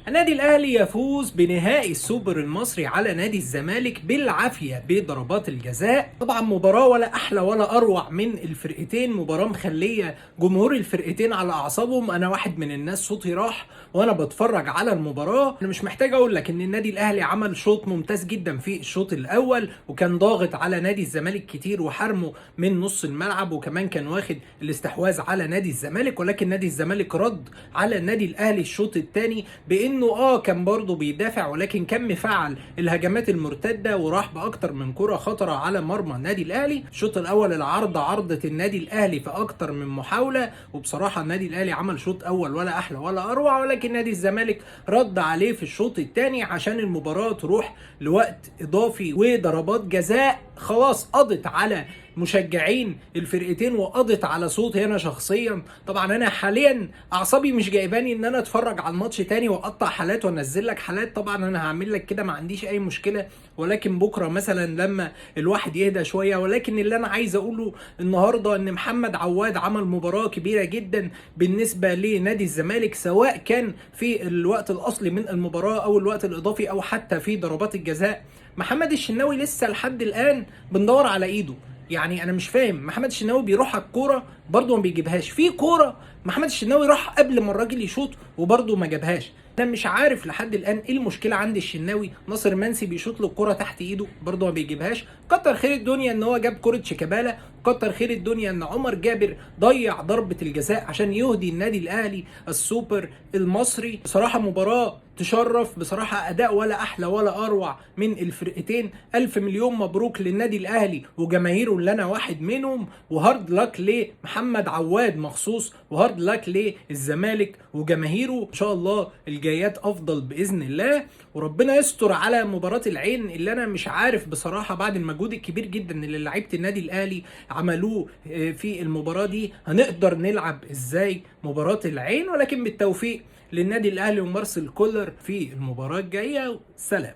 النادي الاهلي يفوز بنهائي السوبر المصري على نادي الزمالك بالعافيه بضربات الجزاء. طبعا مباراه ولا احلى ولا اروع من الفرقتين، مباراه مخليه جمهور الفرقتين على اعصابهم. انا واحد من الناس صوتي راح وانا بتفرج على المباراه. انا مش محتاج اقول لك ان النادي الاهلي عمل شوط ممتاز جدا في الشوط الاول، وكان ضاغط على نادي الزمالك كتير وحرمه من نص الملعب، وكمان كان واخد الاستحواذ على نادي الزمالك. ولكن نادي الزمالك رد على النادي الاهلي الشوط الثاني بانه كان برضه بيدافع، ولكن كان مفعل الهجمات المرتده وراح باكتر من كره خطره على مرمى النادي الاهلي. الشوط الاول العارضه عرضه النادي الاهلي في اكتر من محاوله، وبصراحه النادي الاهلي عمل شوط اول ولا احلى ولا اروع، ولكن نادي الزمالك رد عليه في الشوط الثاني عشان المباراه تروح لوقت اضافي وضربات جزاء خلاص قضت على مشجعين الفرقتين وقضت على صوتي انا شخصيا. طبعا انا حاليا اعصابي مش جايباني ان انا اتفرج على الماتش تاني واقطع حالات وانزل لك حالات. طبعا انا هعمل لك كده، ما عنديش اي مشكله، ولكن بكره مثلا لما الواحد يهدى شويه. ولكن اللي انا عايز اقوله النهارده ان محمد عواد عمل مباراه كبيره جدا بالنسبه لنادي الزمالك، سواء كان في الوقت الاصلي من المباراه او الوقت الاضافي او حتى في ضربات الجزاء. محمد الشناوي لسه لحد الان بندور على ايده. يعني انا مش فاهم، محمد الشناوي بيروح على الكوره برضه ما بيجيبهاش، في كوره محمد الشناوي راح قبل ما الراجل يشوط وبرضه ما جابهاش. انا مش عارف لحد الان ايه المشكله عند الشناوي. ناصر منسي بيشوط له الكوره تحت ايده برضه ما بيجيبهاش. كتر خير الدنيا ان هو جاب كوره شيكابالا، كتر خير الدنيا ان عمر جابر ضيع ضربه الجزاء عشان يهدي النادي الاهلي السوبر المصري. بصراحه مباراه تشرف، بصراحه اداء ولا احلى ولا اروع من الفرقتين. الف مليون مبروك للنادي الاهلي وجماهيره اللي انا واحد منهم، وهارد لاك لمحمد عواد مخصوص، وهارد لاك للزمالك وجماهيره. ان شاء الله الجايات افضل باذن الله، وربنا يستر على مباراه العين اللي انا مش عارف بصراحه بعد المجهود الكبير جدا اللي لعيبه النادي الاهلي عملوه في المباراه دي هنقدر نلعب ازاي مباراه العين. ولكن بالتوفيق للنادي الاهلي ومارسيل كولر في المباراه الجايه. سلام.